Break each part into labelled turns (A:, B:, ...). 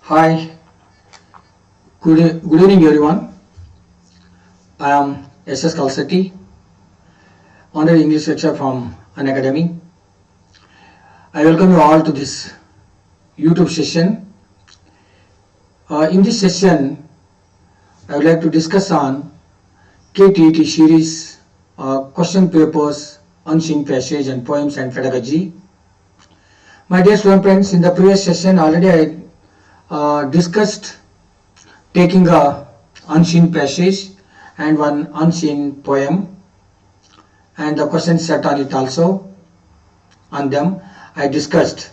A: Hi, good evening everyone. I am S S Kalashetti, Honorary English lecturer from Unacademy. I welcome you all to this YouTube session. In this session, I would like to discuss on KTET Series question papers, unseen passage and poems and pedagogy. My dear student friends, in the previous session already I discussed taking a unseen passage and one unseen poem and the question set on it also. On them I discussed,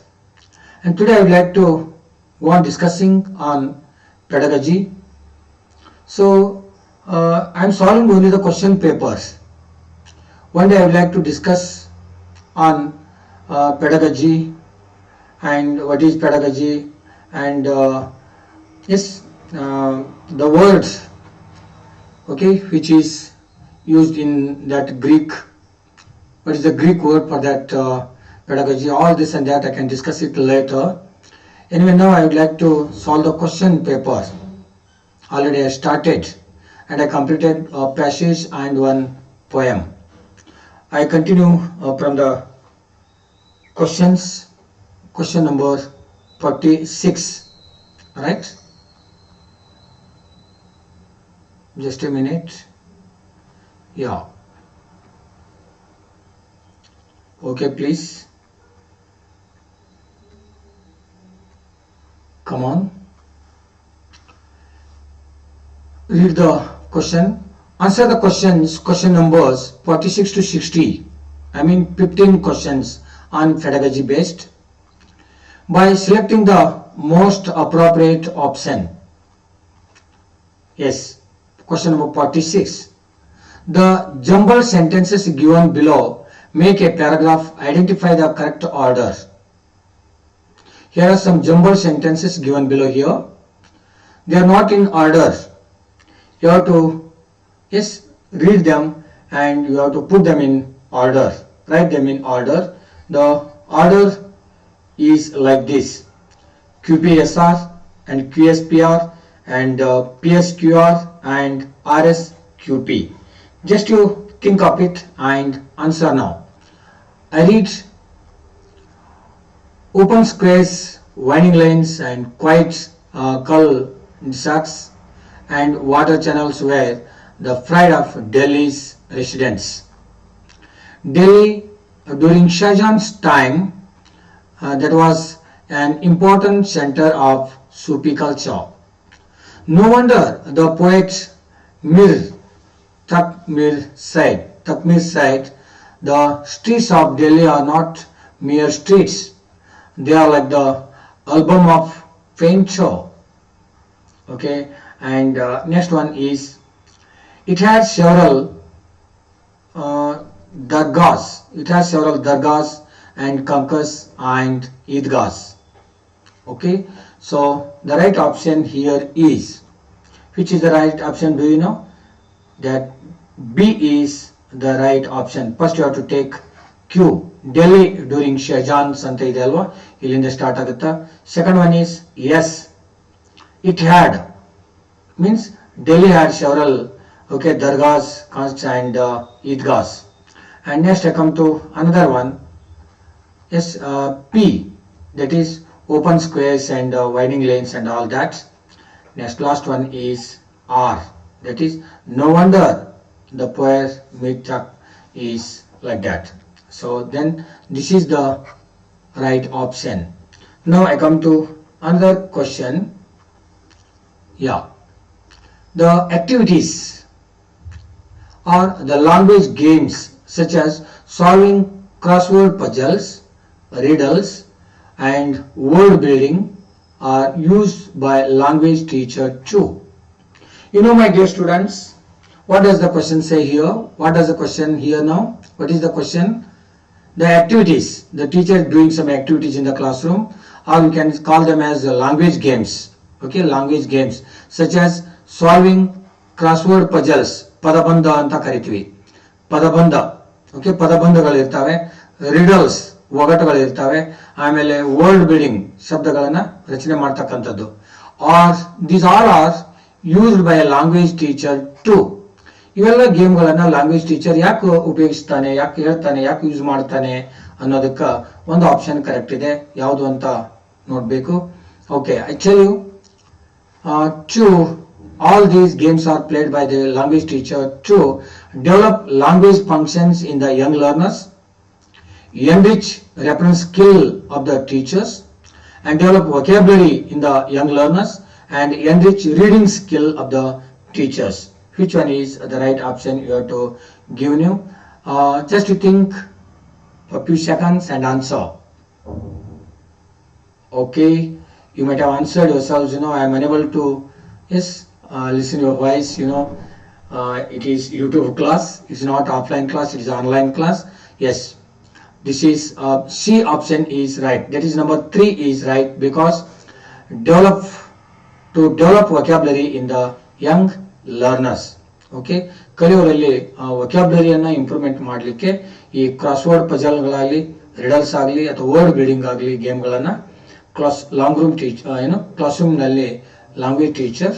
A: and today I would like to go on discussing on pedagogy. So I am solving only the question papers. One day I would like to discuss on pedagogy and what is pedagogy and the words, okay, which is used in that Greek. What is the Greek word for that pedagogy? All this and that I can discuss it later. Anyway, now I would like to solve the question paper. Already I started and I completed a passage and one poem. I continue from the questions. Question number 46. Right? Just a minute. Yeah. Okay, please. Come on. Read the question. Answer the questions, question numbers 46 to 60. 15 questions on pedagogy based by selecting the most appropriate option. Yes. Question number 46. The jumbled sentences given below make a paragraph. Identify the correct order. Here are some jumbled sentences given below here. They are not in order. You have to read them and you have to put them in order. Write them in order. The order is like this: QPSR and QSPR and PSQR and RSQP. Just you think of it and answer now. I read open squares, winding lanes and quiet cul-de-sacs and water channels were the pride of Delhi's residents. Delhi during Shah Jahan's time that was an important center of Sufi culture. No wonder the poet Mir Taqi said, the streets of Delhi are not mere streets, they are like the album of painter. Okay, and next one is, it has several dargahs. It has several dargahs and kankas and idgahs. Okay, so the right option here is, which is the right option? Do you know? That B is the right option. First you have to take Q. Delhi during Shah Jahan's anta ide alva, illinda start agutta. Second one is yes, it had, means Delhi had several dargahs and idgahs. And next I come to another one. Yes, P, that is open squares and winding lanes and all that. Next last one is R, that is no wonder the poet Mir is like that. So then this is the right option. Now I come to another question. Yeah, the activities or the language games such as solving crossword puzzles, riddles and word building are used by language teacher too. You know, my dear students, what does the question say here? What does the question here now? What is the question? The activities, the teacher is doing some activities in the classroom, or we can call them as language games. Okay, language games such as solving crossword puzzles, padabandha anta kariತೀವಿ. Padabandha, okay, ಪದಬಂಧಗಳು ಇರ್ತವೆ, riddles ಒಗಟುಗಳು ಇರ್ತವೆ, ಆಮೇಲೆ word building ಶಬ್ದಗಳನ್ನ ರಚನೆ ಮಾಡ್ತಕ್ಕಂಥದ್ದು. or these all are used by a language teacher too. ಇವೆಲ್ಲ ಗೇಮ್ಗಳನ್ನ language teacher ಯಾಕೆ ಉಪಯೋಗಿಸ್ತಾನೆ, ಯಾಕೆ ಹೇಳ್ತಾನೆ, ಯಾಕೆ ಯೂಸ್ ಮಾಡ್ತಾನೆ ಅನ್ನೋದಕ್ಕೆ ಒಂದು ಆಪ್ಷನ್ ಕರೆಕ್ಟ್ ಇದೆ. ಯಾವುದು ಅಂತ ನೋಡಬೇಕು. Okay, I tell you to all these games are played by the language teacher to develop language functions in the young learners, enrich reference skill of the teachers, and develop vocabulary in the young learners, and enrich reading skill of the teachers. Which one is the right option? You have to give you. Just to think for a few seconds and answer. Okay, you might have answered yourselves. I am unable to listen your voice. It is YouTube class. It's not offline class. It is online class. Yes, this is C option is right. That is number 3 is right, because to develop vocabulary in the young learners. Okay, ಕಲಿಯೋರಲ್ಲಿ vocabulary-ಯನ್ನು improvement ಮಾಡಲಿಕ್ಕೆ ಈ crossword ಪಜಲ್ಗಳಾಗಲಿ, riddles ಆಗಲಿ ಅಥವಾ word building ಆಗಲಿ ಗೇಮ್ಗಳನ್ನು class ರೂಮ್ನಲ್ಲಿ language teacher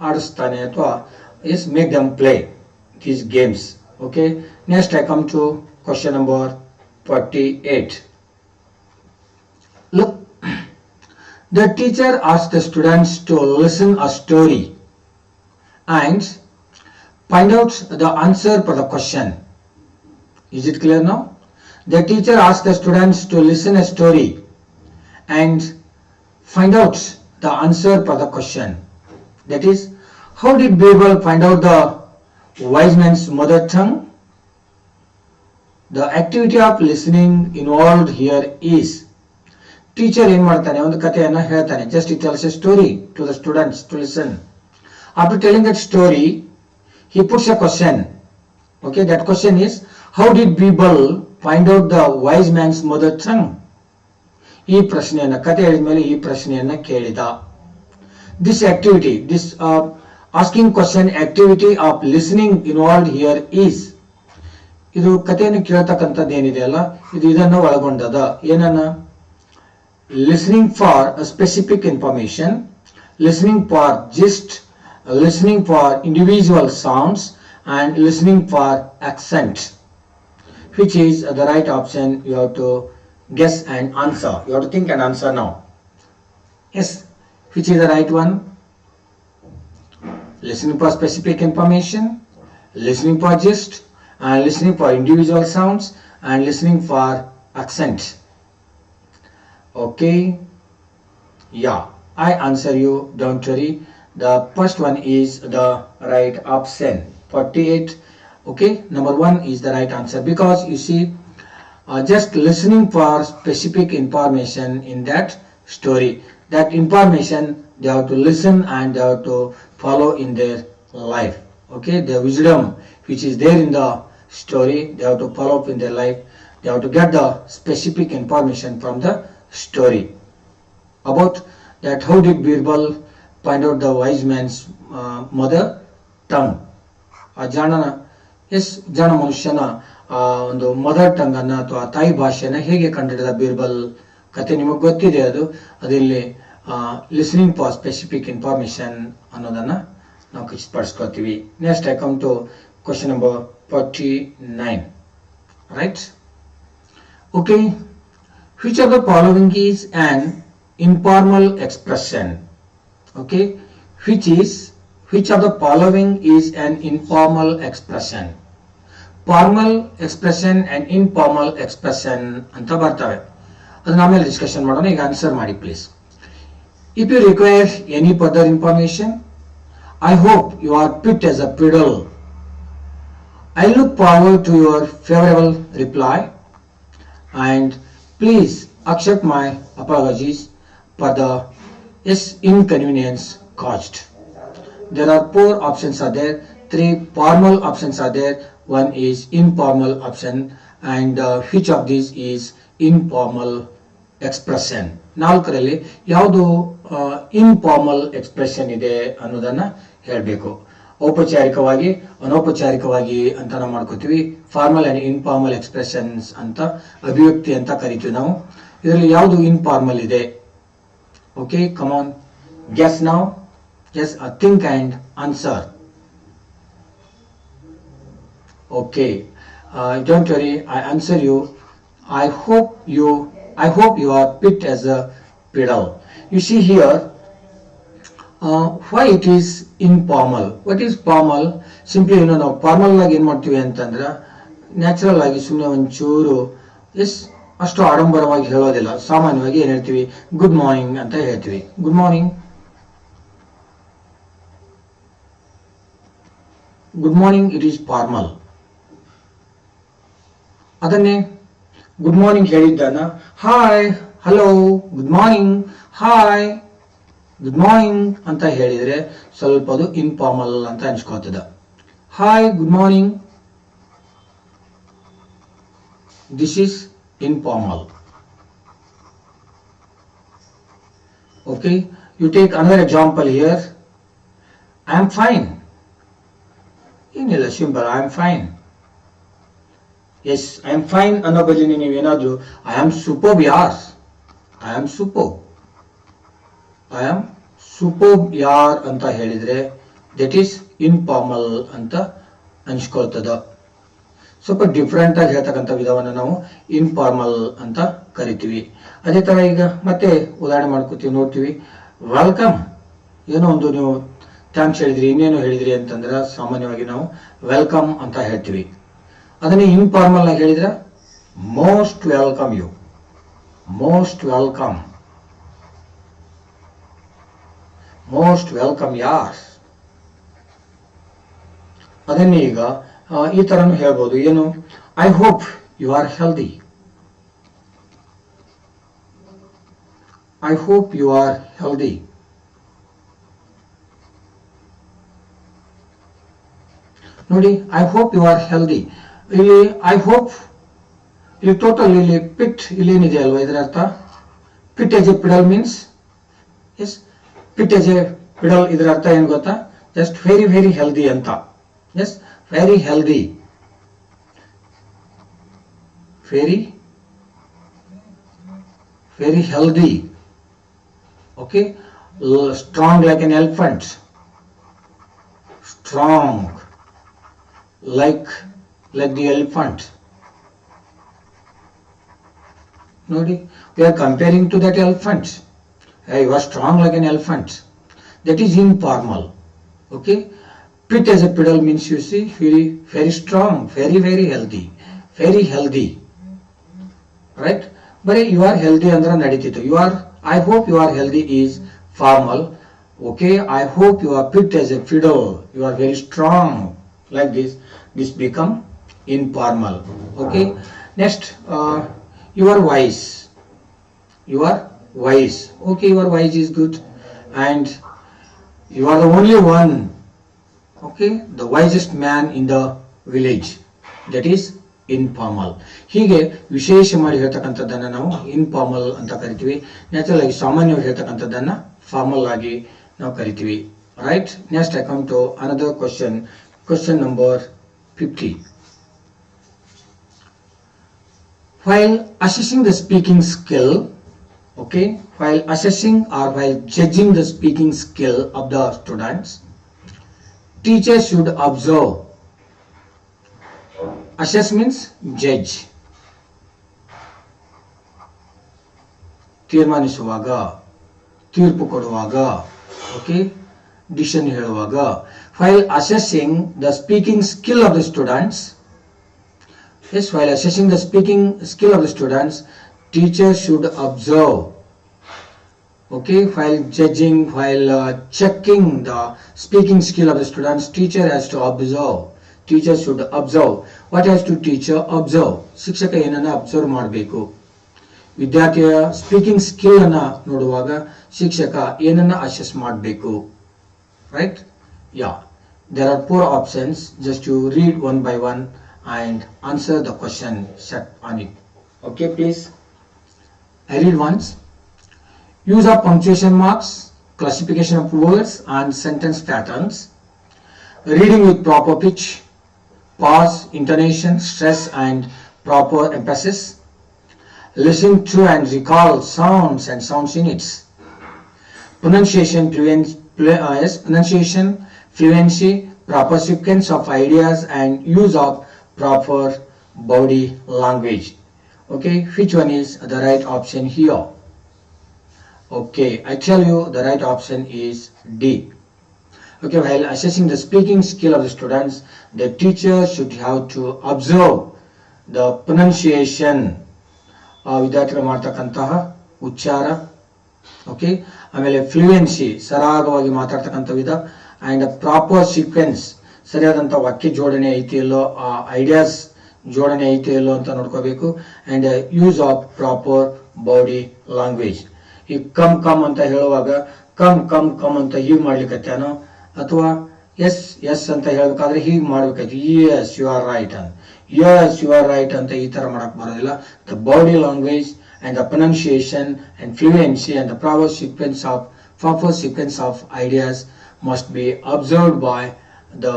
A: ಆಡಿಸ್ತಾನೆ ಅಥವಾ make them play these games. Okay, next I come to question number 48. Look, the teacher asked the students to listen a story and find out the answer for the question. Is it clear now? The teacher asked the students to listen a story and find out the answer for the question. That is, how did Birbal find out the wise man's mother tongue? The activity of listening involved here is, teacher ಏನು ಮಾಡ್ತಾನೆ, ಒಂದು ಕಥೆಯನ್ನು ಹೇಳ್ತಾನೆ. Just he tells a story to the students to listen. After telling that story, he puts a question. Okay, that question is, how did Birbal find out the wise man's mother tongue? ಈ ಪ್ರಶ್ನೆಯನ್ನು ಕಥೆ ಹೇಳಿದ ಮೇಲೆ ಈ ಪ್ರಶ್ನೆಯನ್ನು ಕೇಳಿದ. This activity, this asking question activity of listening involved here is, ಇದು ಕಥೆಯನ್ನು ಕೇಳ್ತಕ್ಕಂಥದ್ದು ಏನಿದೆ ಅಲ್ಲ, ಇದು ಇದನ್ನು ಒಳಗೊಂಡದ. ಏನನ್ನ? Listening for a specific information, listening for gist, listening for individual sounds, and listening for accent. Which is the right option? You have to guess and answer. You have to think and answer now. Yes, which is the right one? Listening for specific information, listening for gist, and listening for individual sounds, and listening for accent. Okay, yeah, I answer you, don't worry. The first one is the right option, 48. Okay, number 1 is the right answer, because you see, just listening for specific information in that story, that information they have to listen and they have to follow in their life. Okay, the wisdom which is there in the story, they have to follow up in their life. They have to get the specific information from the story about that. How did Birbal find out the wise man's mother tongue? ಜಾಣ ಮನುಷ್ಯನ ಒಂದು mother tongue ಅನ್ನ ಅಥವಾ ತಾಯಿ ಭಾಷೆನ ಹೇಗೆ ಕಂಡುಹಿಡಿದ ಬೀರ್ಬಲ್ ಕತೆ ನಿಮಗೆ ಗೊತ್ತಿದೆ. ಅದಿಲ್ಲಿ ಲಿಸ್ನಿಂಗ್ ಫಾರ್ ಸ್ಪೆಸಿಫಿಕ್ ಇನ್ಫಾರ್ಮೇಶನ್ ಅನ್ನೋದನ್ನ ನಾವು ಖಚಿತಪಡಿಸ್ಕೊಳ್ತೀವಿ. Next I come to question number 49. Right? Okay, which of the following is an informal expression? Okay, which of the following is an informal expression? Formal expression and informal expression ಅಂತ ಬರ್ತವೆ. ಅದನ್ನ ಆಮೇಲೆ discussion ಮಾಡೋಣ. ಈಗ answer ಮಾಡಿ please. If you require any further information, I hope you are fit as a fiddle. I look forward to your favorable reply, and please accept my apologies for the inconvenience caused. There are 4 options are there. 3 formal options are there. 1 is informal option, and which of these is informal expression? ನಾಲ್ಕರಲ್ಲಿ ಯಾವುದು informal expression ಇದೆ ಅನ್ನೋದನ್ನ ಹೇಳಬೇಕು. ಔಪಚಾರಿಕವಾಗಿ, ಅನೌಪಚಾರಿಕವಾಗಿ ಅಂತ ನಾವು ಮಾಡ್ಕೋತೀವಿ. Formal and informal expressions ಅಂತ ಅಭಿವ್ಯಕ್ತಿ ಅಂತ ಕರಿತೀವಿ ನಾವು. ಇದರಲ್ಲಿ ಯಾವುದು ಇನ್ಫಾರ್ಮಲ್ ಇದೆ? Okay, come on Guess now. Yes, think and answer. Okay, don't worry, I answer you. I hope you are fit as a pedal. You see here, why it is informal. What is formal? Simply ನಾವು formal ಆಗಿ ಏನು ಮಾಡ್ತೀವಿ ಅಂತಂದ್ರೆ natural ಆಗಿ ಸುಮ್ಮನೆ ಒಂಚೂರು ಅಷ್ಟು ಆಡಂಬರವಾಗಿ ಹೇಳೋದಿಲ್ಲ. ಸಾಮಾನ್ಯವಾಗಿ ಏನು ಹೇಳ್ತೀವಿ, ಗುಡ್ ಮಾರ್ನಿಂಗ್ ಅಂತ ಹೇಳ್ತೀವಿ. Good morning, good morning, it is formal. ಅದನ್ನೇ ಗುಡ್ ಮಾರ್ನಿಂಗ್ ಹೇಳಿದ್ದಾನ hi, hello, good morning, hi, good morning ಅಂತ ಹೇಳಿದರೆ ಸ್ವಲ್ಪ ಅದು ಇನ್ಫಾರ್ಮಲ್ ಅಂತ ಅನ್ಸ್ಕೊತದ. Hi, good morning, this is informal. Okay, you take another example here. I am fine. ಏನಿಲ್ಲ, simple, I am fine. Yes, I am fine ಅನ್ನೋ ಬದಲಿಗೆ ನೀವೇನಾದರೂ I am superb ಯಾರ್, I am superb, I am superb ಯಾರ್ ಅಂತ ಹೇಳಿದರೆ that is informal ಅಂತ ಅನ್ಸ್ಕೊಳ್ತದ. ಸ್ವಲ್ಪ ಡಿಫ್ರೆಂಟ್ ಆಗಿ ಹೇಳ್ತಕ್ಕಂಥ ವಿಧವನ್ನು ನಾವು ಇನ್ಫಾರ್ಮಲ್ ಅಂತ ಕರಿತೀವಿ. ಅದೇ ತರ ಈಗ ಮತ್ತೆ ಉದಾಹರಣೆ ಮಾಡ್ಕೋತೀವಿ, ನೋಡ್ತೀವಿ. ವೆಲ್ಕಮ್, ಏನೋ ಒಂದು ನೀವು ಥ್ಯಾಂಕ್ಸ್ ಹೇಳಿದ್ರಿ, ಇನ್ನೇನು ಹೇಳಿದ್ರಿ ಅಂತಂದ್ರೆ ಸಾಮಾನ್ಯವಾಗಿ ನಾವು ವೆಲ್ಕಮ್ ಅಂತ ಹೇಳ್ತೀವಿ. ಅದನ್ನೇ ಇನ್ಫಾರ್ಮಲ್ ಆಗಿ ಹೇಳಿದ್ರೆ most welcome you, most welcome, most welcome ಯಾರ್. ಅದನ್ನೇ ಈಗ ಈ ತರನು ಹೇಳ್ಬೋದು. ಏನು, I hope you are healthy, I hope you are healthy. ನೋಡಿ, I hope you are healthy. ಇಲ್ಲಿ ಐ ಹೋಪ್, ಇಲ್ಲಿ ಟೋಟಲ್ ಇಲ್ಲಿ ಪಿಟ್ ಇಲ್ಲಿ ಏನಿದೆ ಅಲ್ವಾ, ಇದರ ಅರ್ಥ fit as a fiddle means, yes, fit as a fiddle ಇದರ ಅರ್ಥ ಏನ್ ಗೊತ್ತಾ, ಜಸ್ಟ್ ವೆರಿ ವೆರಿ ಹೆಲ್ದಿ ಅಂತ. Yes, very healthy, very healthy. Okay, strong like an elephant, strong like the elephant. Nodi, we are comparing to that elephant. Hey, you are strong like an elephant. That is informal. Okay, fit as a pedal means, you see, very strong, very healthy, very healthy, right? But you are healthy andra naditito. You are, I hope you are healthy is formal. Okay, I hope you are fit as a fiddle, you are very strong, like this become informal. Okay, next, you are wise, you are wise. Okay, you are wise is good, and you are the only one, okay, the wisest man in the village. That is informal. ಹೀಗೆ ವಿಶೇಷ ಮಾಡಿ ಹೇಳ್ತಕ್ಕಂಥದ್ದನ್ನ ನಾವು informal ಅಂತ ಕರಿತೀವಿ. Natural ಆಗಿ ಸಾಮಾನ್ಯವಾಗಿ ಹೇಳ್ತಕ್ಕಂಥದ್ದನ್ನ formal ಆಗಿ ನಾವು ಕರಿತೀವಿ. Right, next I come to another question number 50. While assessing the speaking skill, okay, while assessing or while judging the speaking skill of the students, teachers should observe. Assess means judge. ತೀರ್ಮಾನಿಸುವಾಗ, ತೀರ್ಪು ಕೊಡುವಾಗ, okay, decision ಹೇಳುವಾಗ. While assessing the speaking skill of the students, yes, while assessing the speaking skill of the students, teachers should observe. Okay, while judging, while checking the speaking skill of the students, teacher has to observe. Teacher should observe. What has to teacher observe? ಶಿಕ್ಷಕ ಏನನ್ನ observe ಮಾಡಬೇಕು. ವಿದ್ಯಾರ್ಥಿಯ speaking skill ಅನ್ನ ನೋಡುವಾಗ ಶಿಕ್ಷಕ ಏನನ್ನ assess ಮಾಡಬೇಕು. Right, yeah, there are 4 options. Just you read one by one and answer the question set on it. Okay, please. I read once. Use of punctuation marks, classification of words and sentence patterns, reading with proper pitch, pause, intonation, stress and proper emphasis, listen to and recall sounds and sounds units, pronunciation, pronunciation, fluency, proper sequence of ideas, and use of proper body language. Okay, which one is the right option here? Okay, I tell you the right option is D. Okay, while assessing the speaking skill of the students, the teacher should have to observe the pronunciation, ವಿದ್ಯಾರ್ಥಿಗಳು ಮಾಡ್ತಕ್ಕಂತಹ ಉಚ್ಚಾರ, okay, ಆಮೇಲೆ fluency ಸರಾಗವಾಗಿ ಮಾತಾಡ್ತಕ್ಕಂಥ ವಿಧ, and proper sequence ಸರಿಯಾದಂಥ ವಾಕ್ಯ ಜೋಡಣೆ ಐತಿ ಇಲ್ಲೋ, ಐಡಿಯಾಸ್ ಜೋಡಣೆ ಐತಿ ಇಲ್ಲೋ ಅಂತ ನೋಡ್ಕೋಬೇಕು, and use of proper body language. ಈ ಕಮ್ ಕಮ್ ಅಂತ ಹೇಳುವಾಗ ಕಮ್ ಕಮ್ ಕಮ್ ಅಂತ ಹೀಗೆ ಮಾಡ್ಲಿಕ್ಕತ್ತಾನೋ, ಅಥವಾ ಎಸ್ ಎಸ್ ಅಂತ ಹೇಳ್ಬೇಕಾದ್ರೆ ಹೀಗೆ ಮಾಡ್ಬೇಕಾಯ್ತು, ಎಸ್ ಯು ಆರ್ ರೈಟ್ ಅಂತ, ಎಸ್ ಯು ಆರ್ ರೈಟ್ ಅಂತ ಈ ತರ ಮಾಡಕ್ ಬರೋದಿಲ್ಲ. The body language and the pronunciation and fluency and the proper sequence of ideas must be observed by the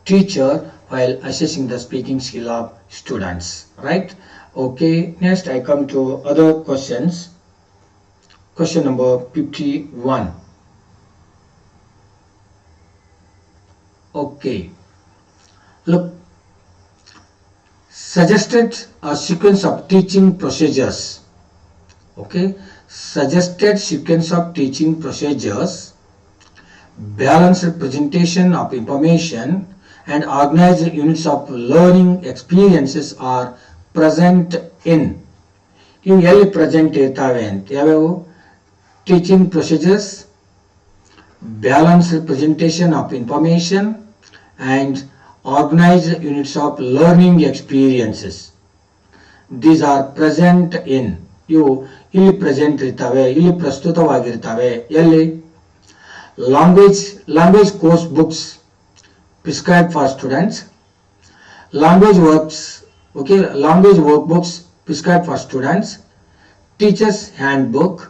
A: teacher while assessing the speaking skill of students, right? Okay, next I come to other questions. Question number 51. Okay, look, suggested a sequence of teaching procedures. Okay, suggested sequence of teaching procedures, balanced presentation of information, and organized units of learning experiences are present in. ಇವು ಎಲ್ಲಿ present ಇರ್ತಾವೆ ಅಂತ ಯಾವ್ಯಾವು? Teaching procedures, balanced presentation of information, and organized units of learning experiences. These are present in. ಇವು ಇಲ್ಲಿ present ಇರ್ತವೆ, ಇಲ್ಲಿ ಪ್ರಸ್ತುತವಾಗಿರ್ತವೆ. ಎಲ್ಲಿ? Language course books prescribe for students, language works, okay, language work books prescribe for students, teachers hand book,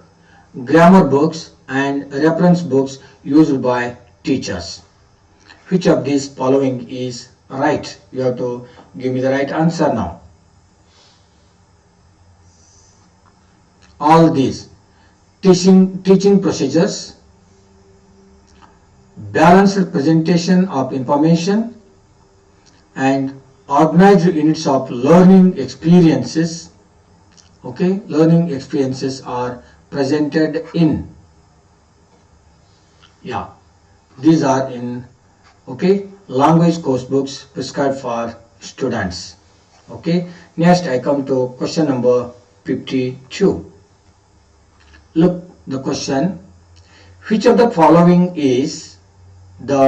A: grammar books, and reference books used by teachers. Which of these following is right? You have to give me the right answer now. All these teaching procedures, balanced presentation of information, and organized units of learning experiences. Okay, learning experiences are presented in. Yeah, these are in, okay, language course books prescribed for students. Okay, next I come to question number 52. Look, the question, which of the following is the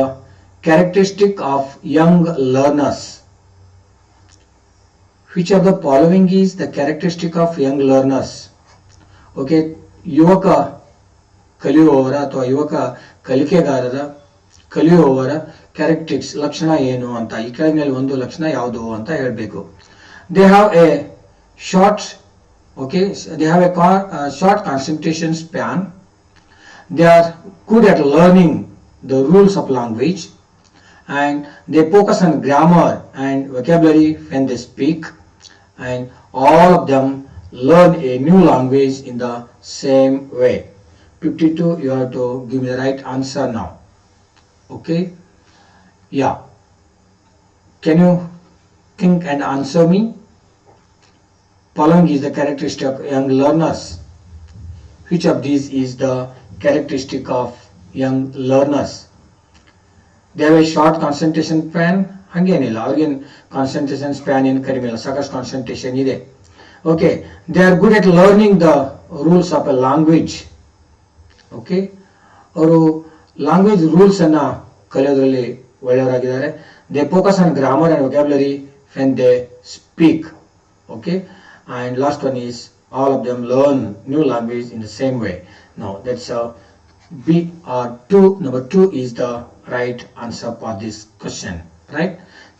A: characteristic of young learners? Which of the following is the characteristic of young learners? Okay, ಯುವಕ ಕಲಿಯುವವರ ಅಥವಾ ಯುವಕ ಕಲಿಕೆಗಾರರ ಕಲಿಯುವವರ characteristics ಲಕ್ಷಣ ಏನು ಅಂತ ಈ ಕೆಳಗಿನಲ್ಲಿ ಒಂದು ಲಕ್ಷಣ ಯಾವುದು ಅಂತ ಹೇಳಬೇಕು. They have A short, okay, they have a short concentration span, they are good at learning the rules of language, and they focus on grammar and vocabulary when they speak, and all of them learn a new language in the same way. 52, you have to give me the right answer now. Okay, yeah, can you think and answer me? Following is the characteristic of young learners. Which of these is the characteristic of young learners? They have a short concentration span. ಹಂಗೇನಿಲ್ಲ, ಅವ್ರಿಗೇನು concentration span ಏನು ಕಡಿಮೆ ಇಲ್ಲ, ಸಾಕಷ್ಟು concentration ಇದೆ. Okay, they are good at learning the rules of a language. Okay, ಅವರು language rules ಅನ್ನ ಕಲಿಯೋದ್ರಲ್ಲಿ ಒಳ್ಳೆಯವರಾಗಿದ್ದಾರೆ. They focus on grammar and vocabulary when they speak. Okay, and last one is all of them learn new language in the same way. Now that's B or 2. Number 2 is the right answer for this question, right?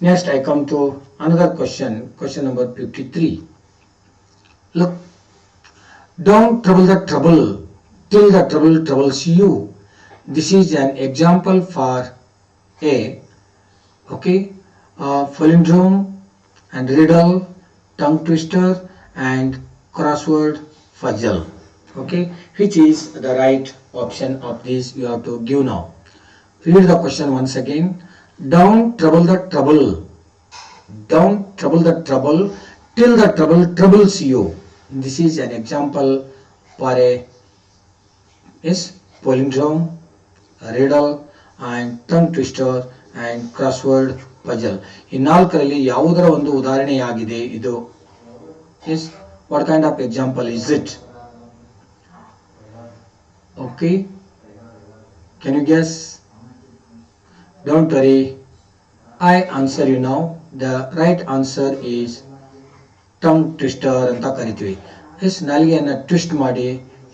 A: Next I come to another question, question number 53. Look, don't trouble the trouble till the trouble troubles you. This is an example for A. Okay, palindrome and riddle, tongue twister, and crossword puzzle. Okay, which is the right option of this you have to give now. Read the question once again. Don't trouble the trouble. Don't trouble the trouble till the trouble troubles you. This is an example for a palindrome, a riddle and tongue twister and crossword puzzle. ಈ ನಾಲ್ಕರಲ್ಲಿ ಯಾವುದರ ಒಂದು ಉದಾಹರಣೆಯಾಗಿದೆ ಇದು? Yes, what kind of example is it? Okay, can you guess? Don't worry, I answer you now. The right answer is tongue twister ಅಂತ ಕರಿತೀವಿ. S ನಾಲಿಗೆಯನ್ನು twist ಮಾಡಿ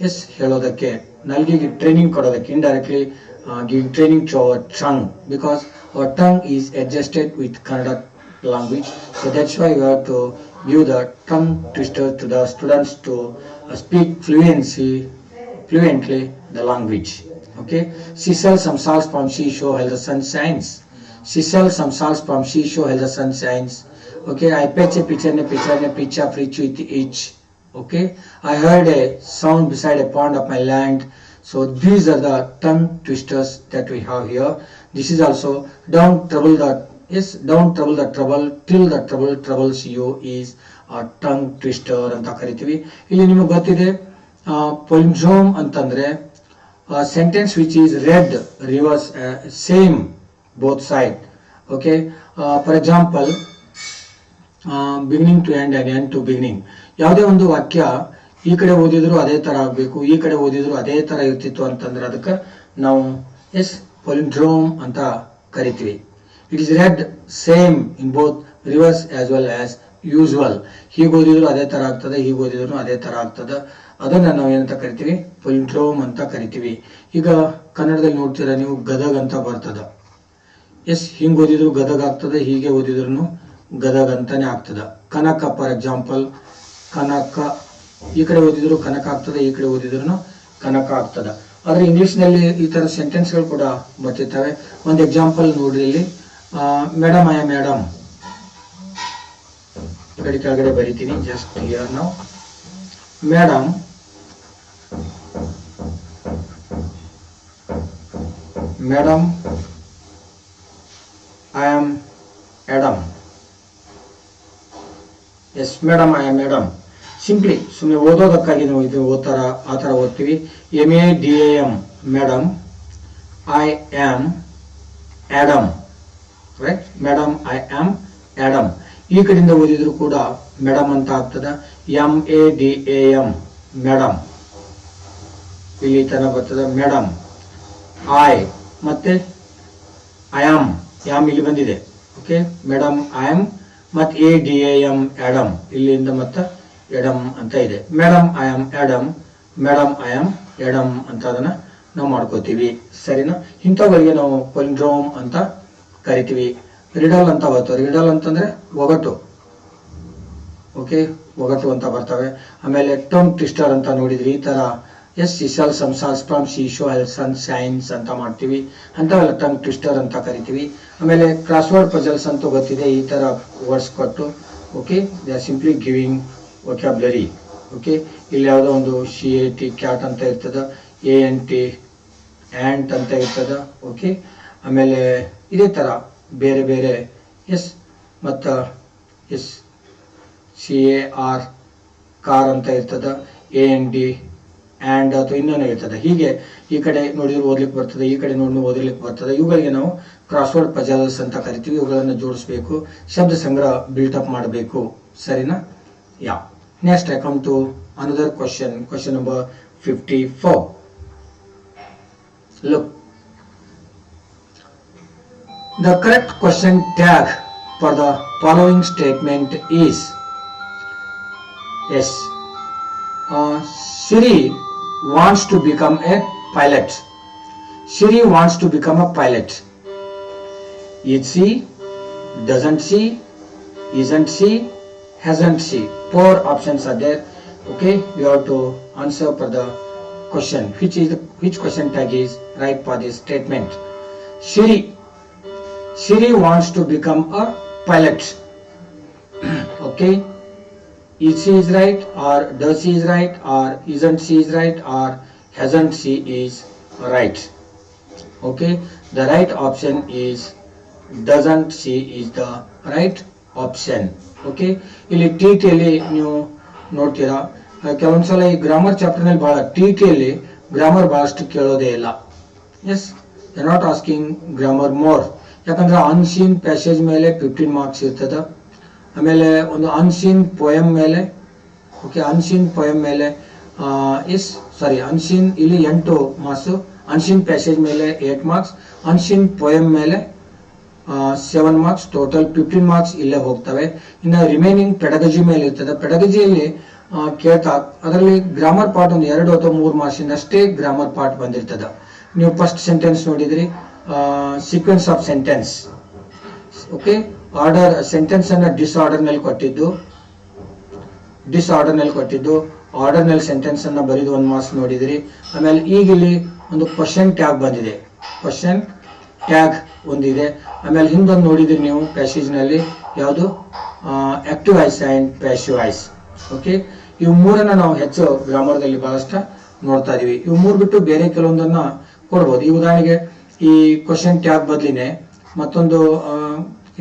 A: ಎಸ್ ಹೇಳೋದಕ್ಕೆ, ನಾಲಿಗೆಗೆ ಟ್ರೈನಿಂಗ್ ಕೊಡೋದಕ್ಕೆ, indirectly giving training to our tongue, because our tongue is adjusted with Kannada language. So that's why we have to give the tongue twister to the students to speak fluently the language. Okay, she sells some salts from seashore while the sun shines. She sells some salts from seashore while the sun shines. Okay, I fetch a pitcher and a pitch of rich with each. Okay, I heard a sound beside a pond of my land. So these are the tongue twisters that we have here. This is also don't trouble the trouble till the trouble troubles you is a tongue twister ಅಂತ ಕರಿತೀವಿ. ಇಲ್ಲಿ ನಿಮಗೆ ಗೊತ್ತಿದೆ palindrome ಅಂತಂದ್ರೆ sentence which is read reverse same both side. Okay, for example beginning to end and end to beginning. ಯಾವುದೇ ಒಂದು ವಾಕ್ಯ ಈ ಕಡೆ ಓದಿದ್ರು ಅದೇ ತರ ಆಗಬೇಕು, ಈ ಕಡೆ ಓದಿದ್ರು ಅದೇ ತರ ಇರ್ತಿತ್ತು ಅಂತಂದ್ರೆ ಅದಕ್ಕೆ ನಾವು palindrome ಅಂತ ಕರಿತೀವಿ. It is read same in both reverse as well as usual. ಹೀಗೆ ಓದಿದ್ರು ಅದೇ ತರ ಆಗ್ತದೆ, ಹೀಗೆ ಓದಿದ್ರು ಅದೇ ತರ ಆಗ್ತದೆ. ಅದನ್ನ ನಾವು ಏನಂತ ಕರಿತೀವಿ? palindrome ಅಂತ ಕರಿತೀವಿ. ಈಗ ಕನ್ನಡದಲ್ಲಿ ನೋಡ್ತೀರಾ ನೀವು ಗದಗ್ ಅಂತ ಬರ್ತದ. ಎಸ್, ಹಿಂಗೆ ಓದಿದ್ರು ಗದಗ್ ಆಗ್ತದೆ, ಹೀಗೆ ಓದಿದ್ರು ಗದಗ್ ಅಂತಾನೆ ಆಗ್ತದ. ಕನಕ ಫಾರ್ ಎಕ್ಸಾಂಪಲ್, ಕನಕ ಈ ಕಡೆ ಓದಿದ್ರು ಕನಕ ಆಗ್ತದೆ, ಈ ಕಡೆ ಓದಿದ್ರು ಕನಕ ಆಗ್ತದ. ಆದ್ರೆ ಇಂಗ್ಲಿಷ್ ನಲ್ಲಿ ಈ ತರ ಸೆಂಟೆನ್ಸ್ ಗಳು ಕೂಡ ಬರ್ತಿರ್ತವೆ. ಒಂದು ಎಕ್ಸಾಂಪಲ್ ನೋಡ್ರಿ ಇಲ್ಲಿ, ಮೇಡಮ್ ಐ ಮೇಡಮ್ ಕೆಳಗಡೆ ಬರೀತೀನಿ, ಜಸ್ಟ್ ಹಿಯರ್ ನಾವು. Madam I am Adam. Yes, madam, I am Adam. Simply ಸುಮ್ಮನೆ ಓದೋದಕ್ಕಾಗಿ ನಾವು ಇದು ಆ ಥರ ಓದ್ತೀವಿ. MADAM, madam, I am Adam, right? Madam, I am Adam. ಈ ಕಡೆಯಿಂದ ಓದಿದ್ರು ಕೂಡ ಮೇಡಮ್ ಅಂತ ಆಗ್ತದ. MADAM, ಮೇಡಮ್, ಇಲ್ಲಿ ತರ ಬರ್ತದ. ಮೇಡಮ್ ಐ ಮತ್ತೆ ಐ ಆಮ್ ಇಲ್ಲಿ ಬಂದಿದೆ. ಓಕೆ, ಮೇಡಮ್ ಐ ಆಮ್ ಮತ್ತೆ ADAM ಆಡಮ್, ಇಲ್ಲಿಂದ ಮತ್ತೆ ಎಡಮ್ ಅಂತ ಇದೆ. Madam I am Adam, madam I am Adam ಅಂತ ಅದನ್ನ ನಾವು ಮಾಡ್ಕೋತೀವಿ. ಸರಿನಾ? ಇಂಥವರಿಗೆ ನಾವು palindrome ಅಂತ ಕರಿತೀವಿ. ರಿಡಲ್ ಅಂತ ಬರ್ತವೆ. ರಿಡಲ್ ಅಂತಂದ್ರೆ ಒಗಟು. ಓಕೆ, ಒಗಟು ಅಂತ ಬರ್ತವೆ. ಆಮೇಲೆ ಟಂಗ್ ಟ್ವಿಸ್ಟರ್ ಅಂತ ನೋಡಿದ್ರಿ, ಈ ತರ ಎಸ್ ಸಿಸಲ್ ಸಂಸಾಲ್ ಫ್ರಮ್ ಶೀಶೋ ಹೆಲ್ ಸನ್ ಸೈನ್ಸ್ ಅಂತ ಮಾಡ್ತೀವಿ. ಅಂತವೆಲ್ಲ ಟಂಗ್ ಟ್ವಿಸ್ಟರ್ ಅಂತ ಕರಿತೀವಿ. ಆಮೇಲೆ ಕ್ರಾಸ್ವರ್ಡ್ ಪಜಲ್ಸ್ ಅಂತ ಗೊತ್ತಿದೆ, ಈ ತರ ವರ್ಡ್ಸ್ ಕೊಟ್ಟು okay they R simply giving vocabulary. Okay, ಇಲ್ಲಿ ಯಾವುದೋ ಒಂದು CAT ಕ್ಯಾಟ್ ಅಂತ ಇರ್ತದ, ANT ಆಂಟ್ ಅಂತ ಇರ್ತದ. ಓಕೆ, ಆಮೇಲೆ ಇದೇ ತರ ಬೇರೆ ಬೇರೆ ಎಸ್ ಮತ್ತು ಎಸ್ CAR ಕಾರ್ ಅಂತ ಇರ್ತದ, AND ಆ್ಯಂಡ್ ಅಥವಾ ಇನ್ನೊಂದು ಇರ್ತದೆ. ಹೀಗೆ ಈ ಕಡೆ ನೋಡಿದ್ರೆ ಓದ್ಲಿಕ್ಕೆ ಬರ್ತದೆ, ಈ ಕಡೆ ನೋಡಿ ಓದಲಿಕ್ಕೆ ಬರ್ತದೆ. ಇವುಗಳಿಗೆ ನಾವು ಕ್ರಾಸ್ವರ್ಡ್ ಪಜಲ್ಸ್ ಅಂತ ಕರಿತೀವಿ. ಇವುಗಳನ್ನು ಜೋಡಿಸ್ಬೇಕು, ಶಬ್ದ ಸಂಗ್ರಹ ಬಿಲ್ಟಪ್ ಮಾಡಬೇಕು. ಸರಿನಾ? Yeah. Next I come to another question number 54. Look, the correct question tag for the following statement is yes. Siri wants to become a pilot. Siri wants to become a pilot. Is she? Doesn't she? Isn't she? Hasn't she? 4 options are there. Okay, you have to answer for the question. Which question tag is right for this statement? Siri wants to become a pilot. Okay, is she is right, or does she is right, or isn't she is right, or hasn't she is right. Okay, the right option is doesn't she is the right option. Okay, ಇಲ್ಲಿ T ಟಿಯಲ್ಲಿ ನೀವು ನೋಡ್ತೀರಾ, ಕೆಲವೊಂದ್ಸಲ ಈ grammar ಚಾಪ್ಟರ್ನಲ್ಲಿ ಬಹಳ T ಟಿಯಲ್ಲಿ grammar ಬಹಳಷ್ಟು ಕೇಳೋದೇ ಇಲ್ಲ. Yes, they not asking grammar more, ಯಾಕಂದ್ರೆ ಅನ್ಸೀನ್ ಪ್ಯಾಸೇಜ್ ಮೇಲೆ 15 ಮಾರ್ಕ್ಸ್ ಇರ್ತದೆ. ಆಮೇಲೆ ಒಂದು ಅನ್ಸೀನ್ ಪೋಯಮ್ ಮೇಲೆ, ಓಕೆ, ಅನ್ಸೀನ್ ಪೋಯಮ್ ಮೇಲೆ ಅನ್ಸೀನ್ ಇಲ್ಲಿ 8 ಮಾರ್ಕ್ಸ್, ಅನ್ಸೀನ್ ಪ್ಯಾಸೇಜ್ ಮೇಲೆ 8 ಮಾರ್ಕ್ಸ್, ಅನ್ಸೀನ್ ಪೋಯಮ್ ಮೇಲೆ 7 ಮಾರ್ಕ್ಸ್, ಟೋಟಲ್ 15 ಮಾರ್ಕ್ಸ್ ಇಲ್ಲೇ ಹೋಗ್ತವೆ. ಇನ್ನು ರಿಮೈನಿಂಗ್ ಪೆಡಗಜಿ ಮೇಲೆ ಇರ್ತದೆ. ಪೆಡಗಜಿಯಲ್ಲಿ ಕೇಳ್ತಾ ಅದರಲ್ಲಿ ಗ್ರಾಮರ್ ಪಾರ್ಟ್ ಒಂದು 2 ಅಥವಾ 3 ಮಾರ್ಕ್ಸ್ ಅಷ್ಟೇ ಗ್ರಾಮರ್ ಪಾರ್ಟ್ ಬಂದಿರ್ತದೆ. ನೀವು ಫಸ್ಟ್ ಸೆಂಟೆನ್ಸ್ ನೋಡಿದ್ರಿ, sequence of sentence, okay, order sentence ಅನ್ನ ಡಿಸ್ಆರ್ಡರ್ ನಲ್ಲಿ ಕೊಟ್ಟಿದ್ದು, ಆರ್ಡರ್ ನಲ್ಲಿ ಸೆಂಟೆನ್ಸ್ ಅನ್ನ ಬರೆದು 1 ಮಾರ್ಕ್ಸ್ ನೋಡಿದ್ರಿ. ಆಮೇಲೆ ಈಗ ಇಲ್ಲಿ ಒಂದು ಕ್ವಶನ್ ಟ್ಯಾಗ್ ಬಂದಿದೆ, ಕ್ವಶನ್ ಟ್ಯಾಗ್ ಒಂದಿದೆ. ಆಮೇಲೆ ಹಿಂದೊಂದು ನೋಡಿದ್ರಿ ನೀವು ಪ್ಯಾಸೇಜ್ ನಲ್ಲಿ, ಯಾವುದು active voice and passive voice. Okay, ಇವು ಮೂರನ್ನ ನಾವು ಹೆಚ್ಚು ಗ್ರಾಮರ್ದಲ್ಲಿ ಬಹಳಷ್ಟು ನೋಡ್ತಾ ಇದೀವಿ. ಇವು ಮೂರು ಬಿಟ್ಟು ಬೇರೆ ಕೆಲವೊಂದನ್ನ ಕೊಡ್ಬೋದು. ಈ ಉದಾಹರಣೆಗೆ ಈ ಕ್ವಶನ್ ಟ್ಯಾಗ್ ಬದಲಿನೇ ಮತ್ತೊಂದು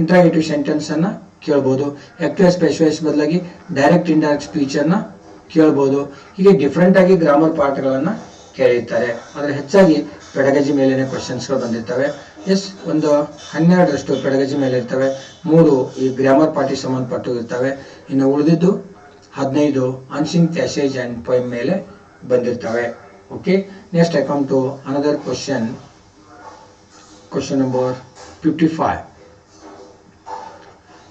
A: ಇಂಟ್ರಾಗೇಟಿವ್ ಸೆಂಟೆನ್ಸ್ ಅನ್ನ ಕೇಳ್ಬೋದು. ಆಕ್ಟಿವ್ ವಾಯ್ಸ್ ಪ್ಯಾಸಿವ್ ವಾಯ್ಸ್ ಬದಲಾಗಿ ಡೈರೆಕ್ಟ್ ಇಂಡೈರೆಕ್ಟ್ ಸ್ಪೀಚ್ ಅನ್ನ ಕೇಳ್ಬೋದು. ಹೀಗೆ ಡಿಫ್ರೆಂಟ್ ಆಗಿ ಗ್ರಾಮರ್ ಪಾಠಗಳನ್ನ ಕೇಳಿರ್ತಾರೆ. ಆದ್ರೆ ಹೆಚ್ಚಾಗಿ ಪೆಡಗಜಿ ಮೇಲೇನೆ ಕ್ವಶನ್ಸ್ಗಳು ಬಂದಿರ್ತವೆ. ಎಸ್, ಒಂದು 12ರಷ್ಟು ಪೆಡಗಜಿ ಮೇಲೆ ಇರ್ತವೆ, 3 ಈ ಗ್ರಾಮರ್ ಪಾರ್ಟಿಗೆ ಸಂಬಂಧಪಟ್ಟು ಇರ್ತವೆ. ಇನ್ನು ಉಳಿದಿದ್ದು 15 ಅನ್ಸೀನ್ ಪ್ಯಾಸೇಜ್ ಅಂಡ್ ಪೋಯಮ್ ಮೇಲೆ ಬಂದಿರ್ತವೆ. Okay, next I come to another question number 55.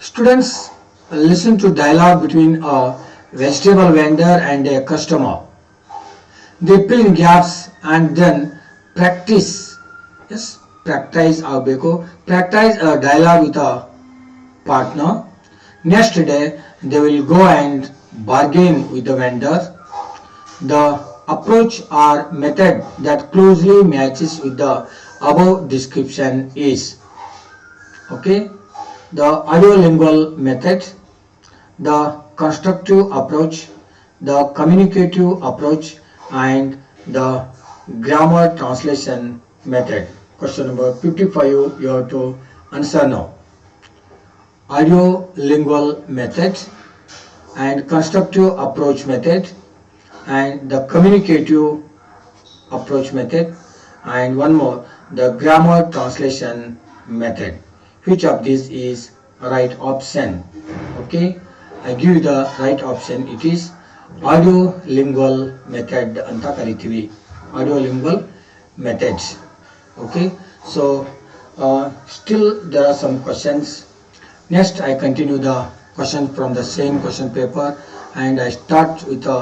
A: Students listen to dialogue between a vegetable vendor and a customer. They fill in gaps and then practice. Yes, practice ಆಗಬೇಕು. Practice a dialogue with a partner. Next day they will go and bargain with the vendor. The approach or method that closely matches with the above description is, okay, the audio-lingual method, the constructive approach, the communicative approach, and the grammar translation method. Question number 55 you have to answer now. Audio-lingual method and constructive approach method and the communicative approach method, and one more, the grammar translation method. Which of these is right option? Okay, I give you the right option. It is audio-lingual method anta karitivi. Audio-lingual methods. Okay, so still there are some questions. Next I continue the question from the same question paper, and I start with a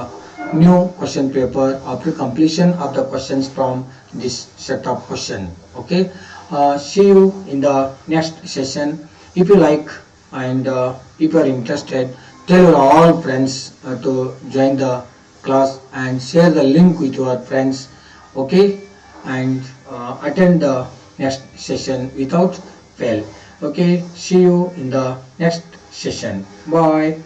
A: new question paper after completion of the questions from this set of question. Okay, see you in the next session. If you like and if you are interested, tell your all friends to join the class and share the link with your friends. Okay, and attend the next session without fail. Okay, see you in the next session. Bye.